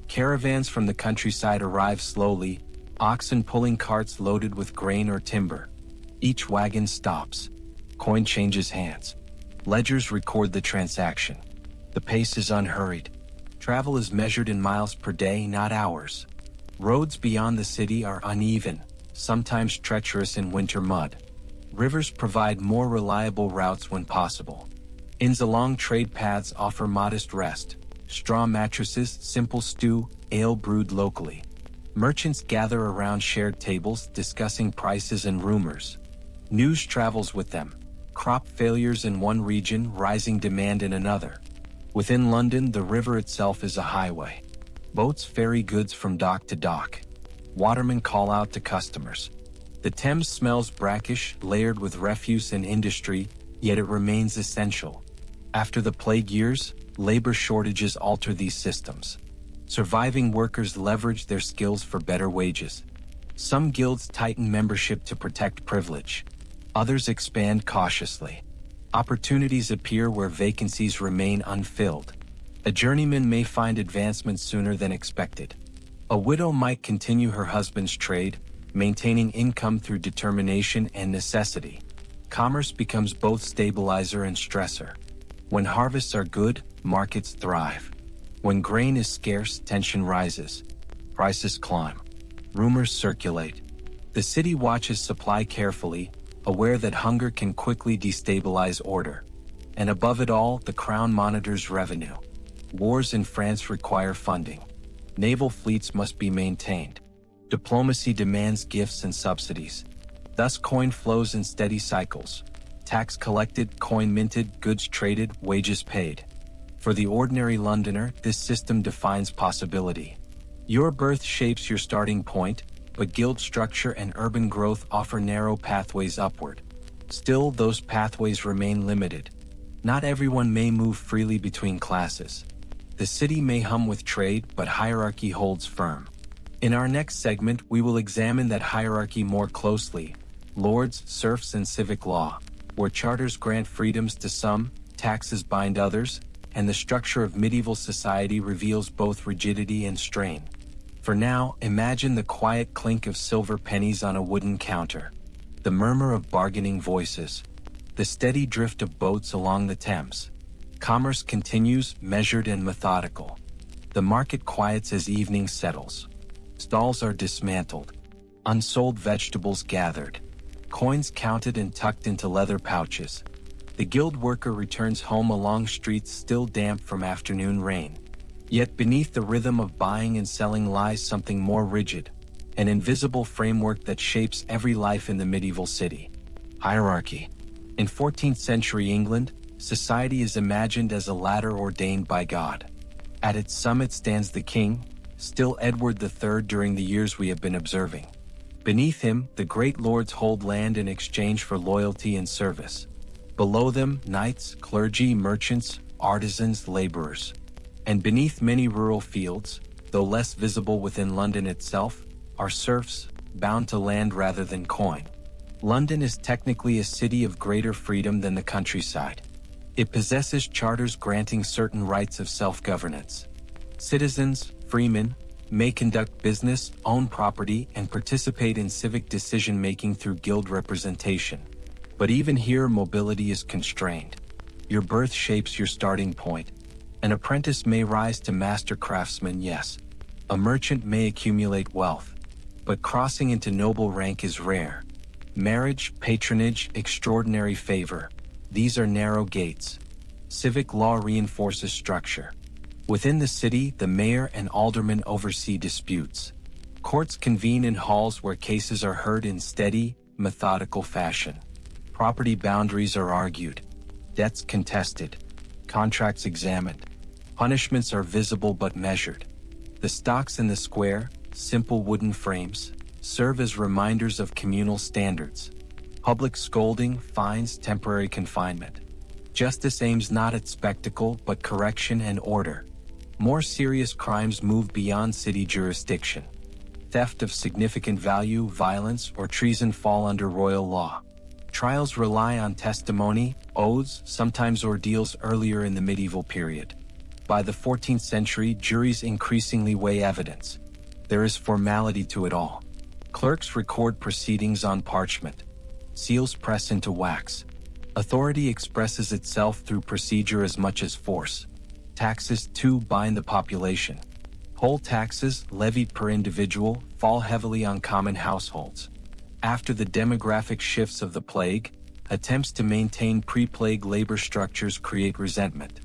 Caravans from the countryside arrive slowly, oxen pulling carts loaded with grain or timber. Each wagon stops. Coin changes hands. Ledgers record the transaction. The pace is unhurried. Travel is measured in miles per day, not hours. Roads beyond the city are uneven, sometimes treacherous in winter mud. Rivers provide more reliable routes when possible. Inns along trade paths offer modest rest. Straw mattresses, simple stew, ale brewed locally. Merchants gather around shared tables, discussing prices and rumors. News travels with them. Crop failures in one region, rising demand in another. Within London, the river itself is a highway. Boats ferry goods from dock to dock. Watermen call out to customers. The Thames smells brackish, layered with refuse and industry, yet it remains essential. After the plague years, labor shortages alter these systems. Surviving workers leverage their skills for better wages. Some guilds tighten membership to protect privilege. Others expand cautiously. Opportunities appear where vacancies remain unfilled. A journeyman may find advancement sooner than expected. A widow might continue her husband's trade, maintaining income through determination and necessity. Commerce becomes both stabilizer and stressor. When harvests are good, markets thrive. When grain is scarce, tension rises. Prices climb. Rumors circulate. The city watches supply carefully, aware that hunger can quickly destabilize order. And above it all, the crown monitors revenue. Wars in France require funding. Naval fleets must be maintained. Diplomacy demands gifts and subsidies. Thus coin flows in steady cycles. Tax collected, coin minted, goods traded, wages paid. For the ordinary Londoner, this system defines possibility. Your birth shapes your starting point, but guild structure and urban growth offer narrow pathways upward. Still, those pathways remain limited. Not everyone may move freely between classes. The city may hum with trade, but hierarchy holds firm. In our next segment, we will examine that hierarchy more closely: lords, serfs, and civic law, where charters grant freedoms to some, taxes bind others, and the structure of medieval society reveals both rigidity and strain. For now, imagine the quiet clink of silver pennies on a wooden counter, the murmur of bargaining voices, the steady drift of boats along the Thames. Commerce continues, measured and methodical. The market quiets as evening settles. Stalls are dismantled. Unsold vegetables gathered. Coins counted and tucked into leather pouches. The guild worker returns home along streets still damp from afternoon rain. Yet beneath the rhythm of buying and selling lies something more rigid, an invisible framework that shapes every life in the medieval city. Hierarchy. In 14th century England, society is imagined as a ladder ordained by God. At its summit stands the king, still Edward III during the years we have been observing. Beneath him, the great lords hold land in exchange for loyalty and service. Below them, knights, clergy, merchants, artisans, laborers. And beneath many rural fields, though less visible within London itself, are serfs, bound to land rather than coin. London is technically a city of greater freedom than the countryside. It possesses charters granting certain rights of self-governance. Citizens, freemen, may conduct business, own property, and participate in civic decision-making through guild representation. But even here, mobility is constrained. Your birth shapes your starting point. An apprentice may rise to master craftsman, yes. A merchant may accumulate wealth. But crossing into noble rank is rare. Marriage, patronage, extraordinary favor. These are narrow gates. Civic law reinforces structure. Within the city, the mayor and aldermen oversee disputes. Courts convene in halls where cases are heard in steady, methodical fashion. Property boundaries are argued. Debts contested. Contracts examined. Punishments are visible but measured. The stocks in the square, simple wooden frames, serve as reminders of communal standards. Public scolding, fines, temporary confinement. Justice aims not at spectacle but correction and order. More serious crimes move beyond city jurisdiction. Theft of significant value, violence, or treason fall under royal law. Trials rely on testimony, oaths, sometimes ordeals earlier in the medieval period. By the 14th century, juries increasingly weigh evidence. There is formality to it all. Clerks record proceedings on parchment. Seals press into wax. Authority expresses itself through procedure as much as force. Taxes, too, bind the population. Poll taxes, levied per individual, fall heavily on common households. After the demographic shifts of the plague, attempts to maintain pre-plague labor structures create resentment.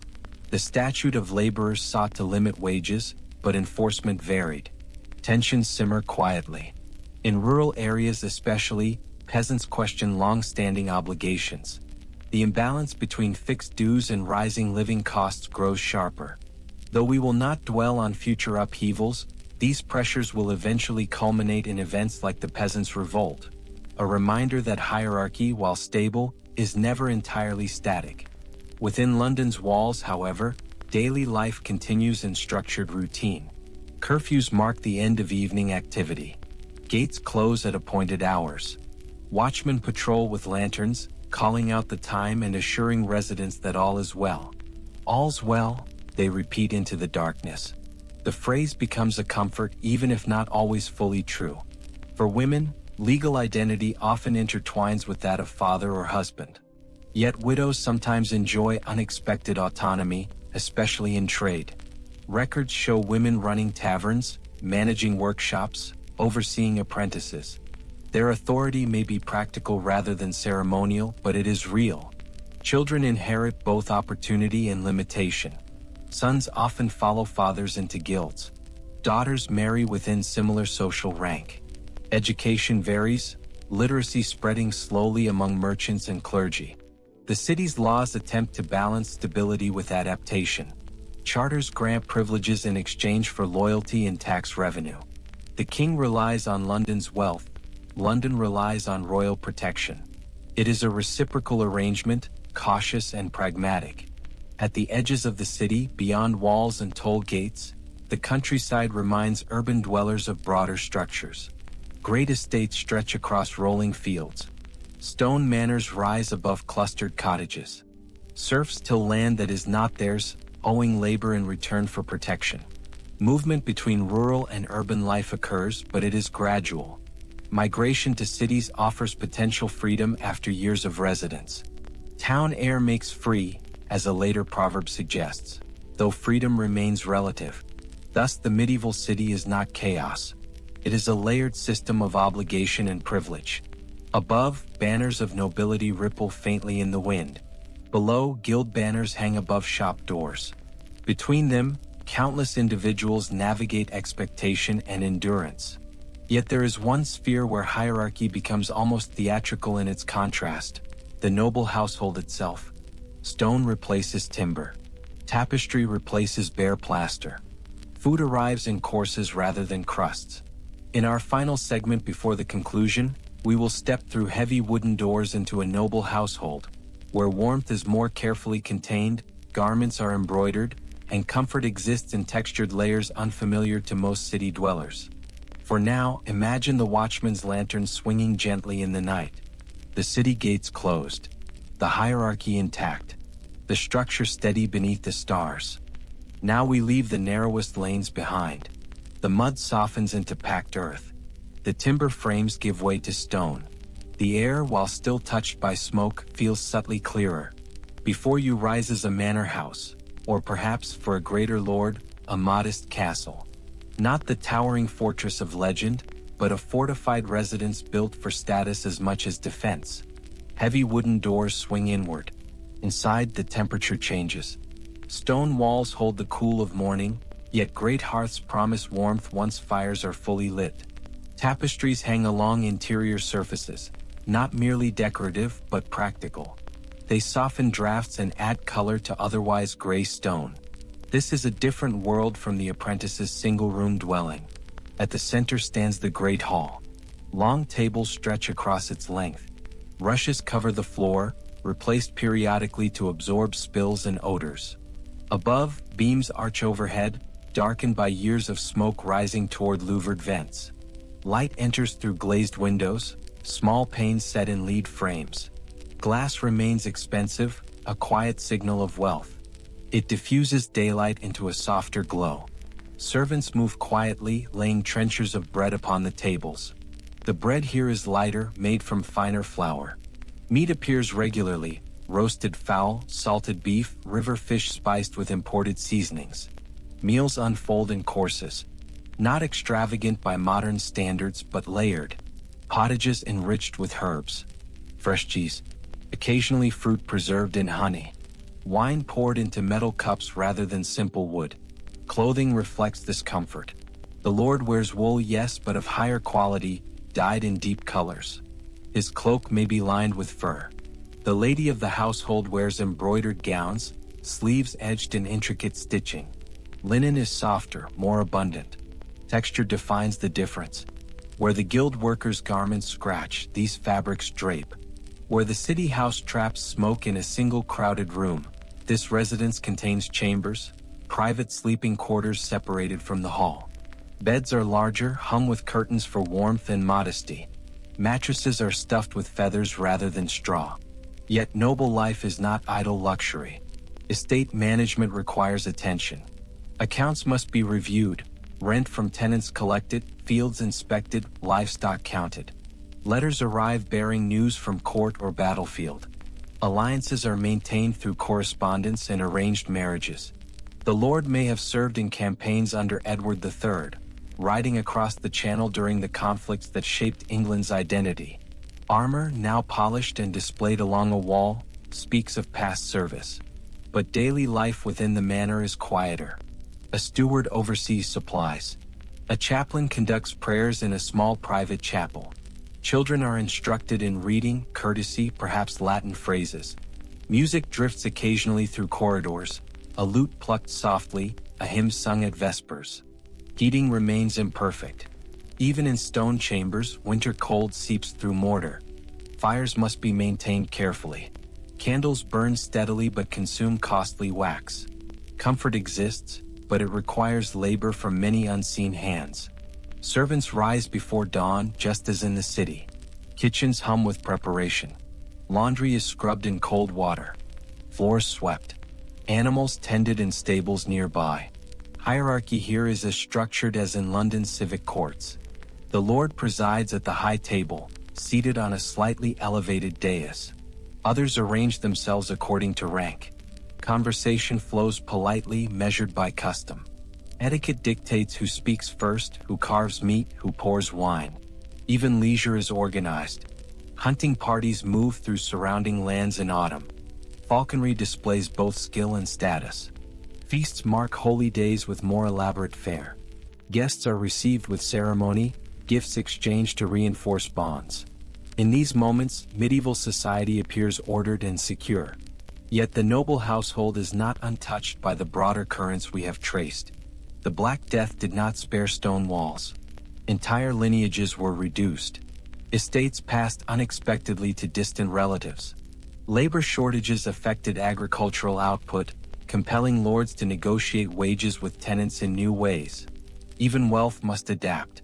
The statute of laborers sought to limit wages, but enforcement varied. Tensions simmer quietly. In rural areas especially, peasants question long-standing obligations. The imbalance between fixed dues and rising living costs grows sharper. Though we will not dwell on future upheavals, these pressures will eventually culminate in events like the Peasants' Revolt, a reminder that hierarchy, while stable, is never entirely static. Within London's walls, however, daily life continues in structured routine. Curfews mark the end of evening activity. Gates close at appointed hours. Watchmen patrol with lanterns, calling out the time and assuring residents that all is well. All's well, they repeat into the darkness. The phrase becomes a comfort even if not always fully true. For women, legal identity often intertwines with that of father or husband. Yet widows sometimes enjoy unexpected autonomy, especially in trade. Records show women running taverns, managing workshops, overseeing apprentices. Their authority may be practical rather than ceremonial, but it is real. Children inherit both opportunity and limitation. Sons often follow fathers into guilds. Daughters marry within similar social rank. Education varies, literacy spreading slowly among merchants and clergy. The city's laws attempt to balance stability with adaptation. Charters grant privileges in exchange for loyalty and tax revenue. The king relies on London's wealth. London relies on royal protection. It is a reciprocal arrangement, cautious and pragmatic. At the edges of the city, beyond walls and toll gates, the countryside reminds urban dwellers of broader structures. Great estates stretch across rolling fields. Stone manors rise above clustered cottages. Serfs till land that is not theirs, owing labor in return for protection. Movement between rural and urban life occurs, but it is gradual. Migration to cities offers potential freedom after years of residence. Town air makes free, as a later proverb suggests, though freedom remains relative. Thus, the medieval city is not chaos. It is a layered system of obligation and privilege. Above, banners of nobility ripple faintly in the wind. Below, guild banners hang above shop doors. Between them, countless individuals navigate expectation and endurance. Yet there is one sphere where hierarchy becomes almost theatrical in its contrast: the noble household itself. Stone replaces timber. Tapestry replaces bare plaster. Food arrives in courses rather than crusts. In our final segment before the conclusion, we will step through heavy wooden doors into a noble household, where warmth is more carefully contained, garments are embroidered, and comfort exists in textured layers unfamiliar to most city dwellers. For now, imagine the watchman's lantern swinging gently in the night. The city gates closed. The hierarchy intact. The structure steady beneath the stars. Now we leave the narrowest lanes behind. The mud softens into packed earth. The timber frames give way to stone. The air, while still touched by smoke, feels subtly clearer. Before you rises a manor house, or perhaps, for a greater lord, a modest castle. Not the towering fortress of legend, but a fortified residence built for status as much as defense. Heavy wooden doors swing inward. Inside, the temperature changes. Stone walls hold the cool of morning, yet great hearths promise warmth once fires are fully lit. Tapestries hang along interior surfaces, not merely decorative but practical. They soften drafts and add color to otherwise gray stone. This is a different world from the apprentice's single-room dwelling. At the center stands the great hall. Long tables stretch across its length. Rushes cover the floor, replaced periodically to absorb spills and odors. Above, beams arch overhead, darkened by years of smoke rising toward louvered vents. Light enters through glazed windows, small panes set in lead frames. Glass remains expensive, a quiet signal of wealth. It diffuses daylight into a softer glow. Servants move quietly, laying trenchers of bread upon the tables. The bread here is lighter, made from finer flour. Meat appears regularly: roasted fowl, salted beef, river fish spiced with imported seasonings. Meals unfold in courses. Not extravagant by modern standards, but layered. Pottages enriched with herbs. Fresh cheese. Occasionally fruit preserved in honey. Wine poured into metal cups rather than simple wood. Clothing reflects this comfort. The lord wears wool, yes, but of higher quality, dyed in deep colors. His cloak may be lined with fur. The lady of the household wears embroidered gowns, sleeves edged in intricate stitching. Linen is softer, more abundant. Texture defines the difference. Where the guild workers' garments scratch, these fabrics drape. Where the city house traps smoke in a single crowded room, this residence contains chambers, private sleeping quarters separated from the hall. Beds are larger, hung with curtains for warmth and modesty. Mattresses are stuffed with feathers rather than straw. Yet noble life is not idle luxury. Estate management requires attention. Accounts must be reviewed, rent from tenants collected, fields inspected, livestock counted. Letters arrive bearing news from court or battlefield. Alliances are maintained through correspondence and arranged marriages. The lord may have served in campaigns under Edward III, riding across the Channel during the conflicts that shaped England's identity. Armor, now polished and displayed along a wall, speaks of past service. But daily life within the manor is quieter. A steward oversees supplies. A chaplain conducts prayers in a small private chapel. Children are instructed in reading, courtesy, perhaps Latin phrases. Music drifts occasionally through corridors, a lute plucked softly, a hymn sung at vespers. Heating remains imperfect. Even in stone chambers, winter cold seeps through mortar. Fires must be maintained carefully. Candles burn steadily but consume costly wax. Comfort exists, but it requires labor from many unseen hands. Servants rise before dawn, just as in the city. Kitchens hum with preparation. Laundry is scrubbed in cold water. Floors swept. Animals tended in stables nearby. Hierarchy here is as structured as in London's civic courts. The lord presides at the high table, seated on a slightly elevated dais. Others arrange themselves according to rank. Conversation flows politely, measured by custom. Etiquette dictates who speaks first, who carves meat, who pours wine. Even leisure is organized. Hunting parties move through surrounding lands in autumn. falconry displays both skill and status. Feasts mark holy days with more elaborate fare. Guests are received with ceremony, gifts exchanged to reinforce bonds. In these moments, medieval society appears ordered and secure. Yet the noble household is not untouched by the broader currents we have traced. The Black Death did not spare stone walls. Entire lineages were reduced. Estates passed unexpectedly to distant relatives. Labor shortages affected agricultural output, compelling lords to negotiate wages with tenants in new ways. Even wealth must adapt.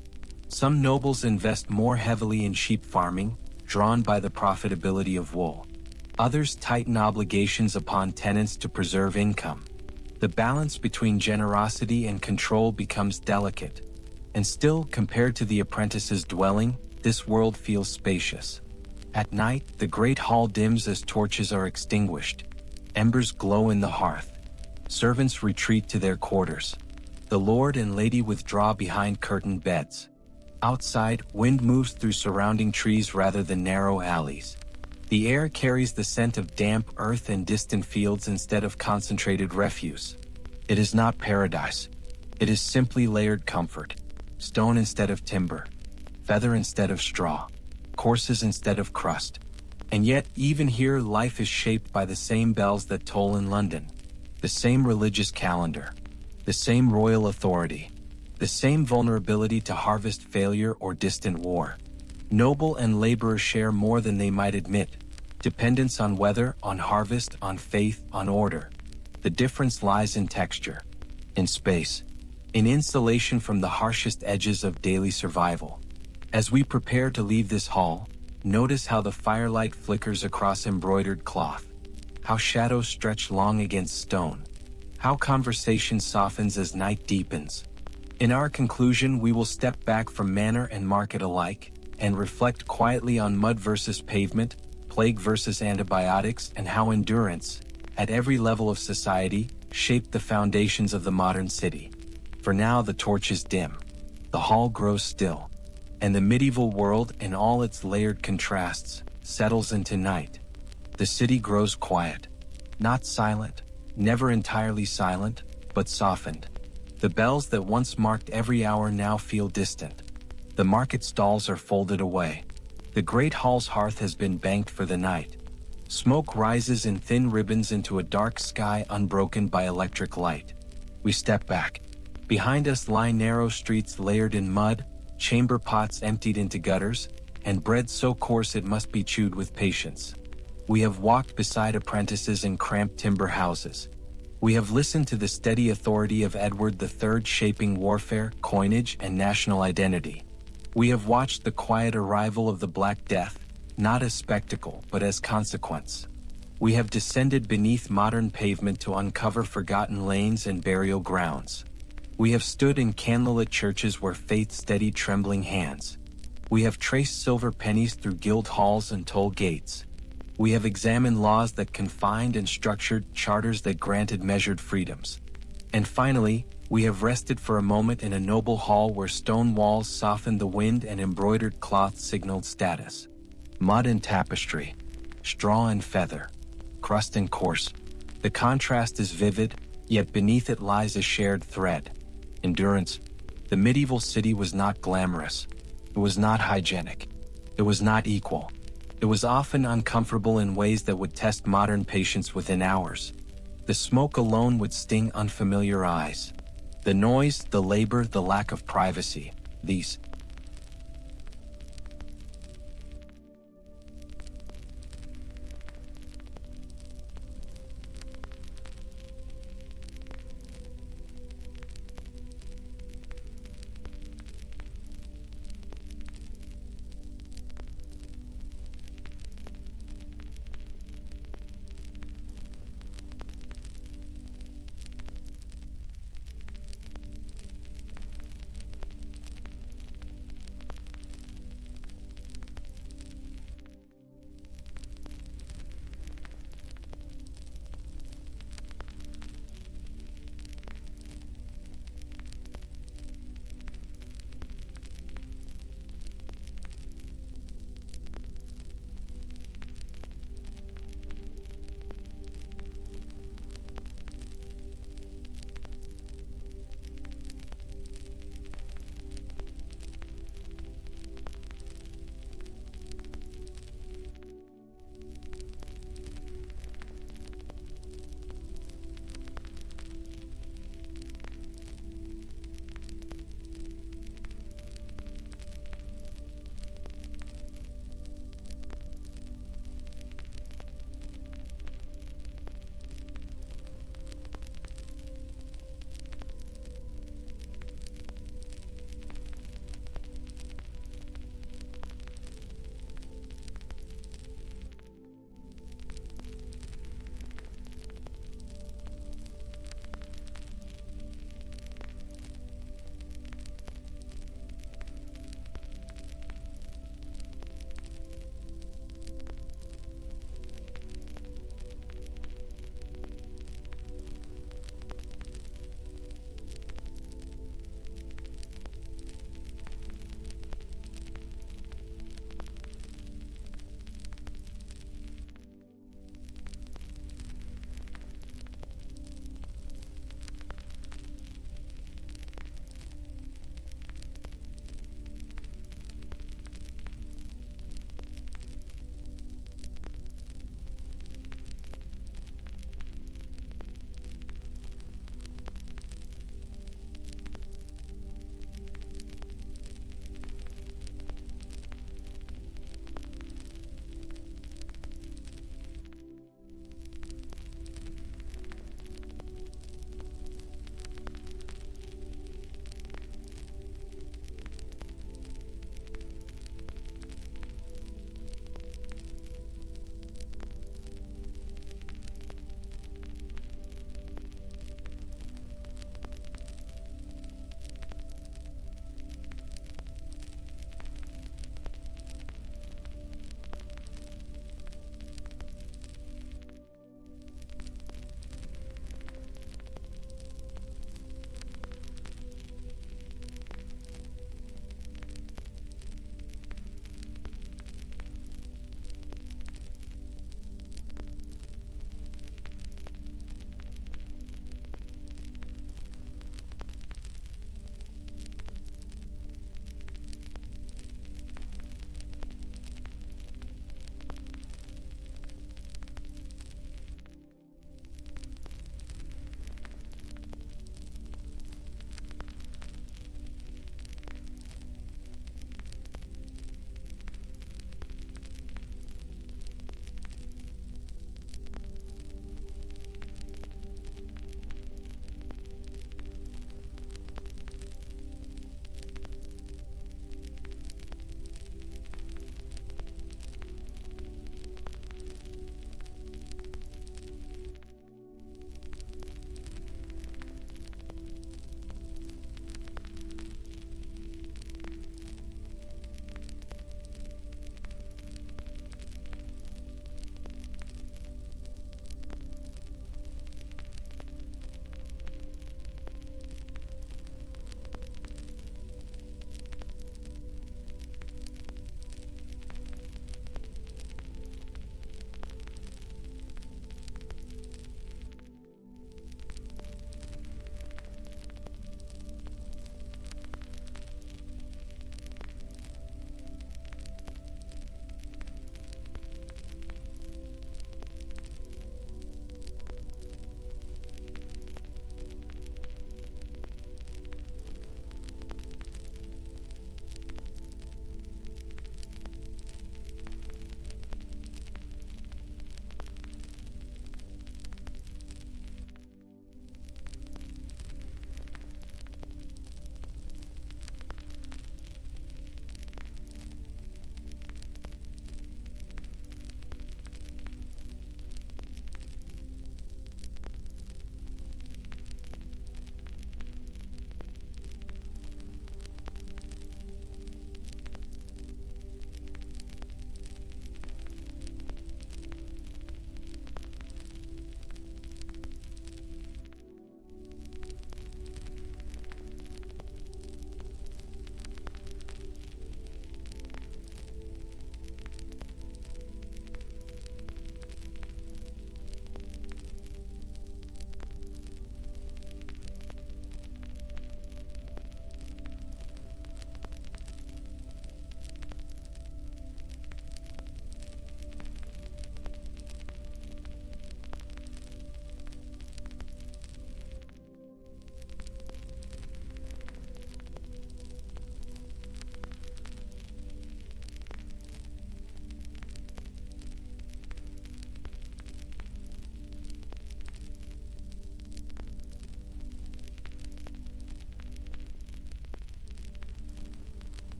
Some nobles invest more heavily in sheep farming, drawn by the profitability of wool. Others tighten obligations upon tenants to preserve income. The balance between generosity and control becomes delicate. And still, compared to the apprentice's dwelling, this world feels spacious. At night, the great hall dims as torches are extinguished. Embers glow in the hearth. Servants retreat to their quarters. The lord and lady withdraw behind curtained beds. Outside, wind moves through surrounding trees rather than narrow alleys. The air carries the scent of damp earth and distant fields instead of concentrated refuse. It is not paradise. It is simply layered comfort. Stone instead of timber. Feather instead of straw. Courses instead of crust. And yet, even here, life is shaped by the same bells that toll in London. The same religious calendar. The same royal authority. The same vulnerability to harvest failure or distant war. Noble and laborer share more than they might admit. Dependence on weather, on harvest, on faith, on order. The difference lies in texture, in space, in insulation from the harshest edges of daily survival. As we prepare to leave this hall, notice how the firelight flickers across embroidered cloth, how shadows stretch long against stone, how conversation softens as night deepens. In our conclusion, we will step back from manor and market alike, and reflect quietly on mud versus pavement, plague versus antibiotics, and how endurance, at every level of society, shaped the foundations of the modern city. For now the torch is dim. The hall grows still. And the medieval world, in all its layered contrasts, settles into night. The city grows quiet. Not silent, never entirely silent, but softened. The bells that once marked every hour now feel distant. The market stalls are folded away. The great hall's hearth has been banked for the night. Smoke rises in thin ribbons into a dark sky unbroken by electric light. We step back. Behind us lie narrow streets layered in mud, chamber pots emptied into gutters, and bread so coarse it must be chewed with patience. We have walked beside apprentices in cramped timber houses. We have listened to the steady authority of Edward III shaping warfare, coinage, and national identity. We have watched the quiet arrival of the Black Death, not as spectacle, but as consequence. We have descended beneath modern pavement to uncover forgotten lanes and burial grounds. We have stood in candlelit churches where faith steadied trembling hands. We have traced silver pennies through guild halls and toll gates. We have examined laws that confined and structured charters that granted measured freedoms. And finally, we have rested for a moment in a noble hall where stone walls softened the wind and embroidered cloth signaled status. Mud and tapestry, straw and feather, crust and coarse. The contrast is vivid, yet beneath it lies a shared thread. Endurance. The medieval city was not glamorous. It was not hygienic. It was not equal. It was often uncomfortable in ways that would test modern patience within hours. The smoke alone would sting unfamiliar eyes. The noise, the labor, the lack of privacy, these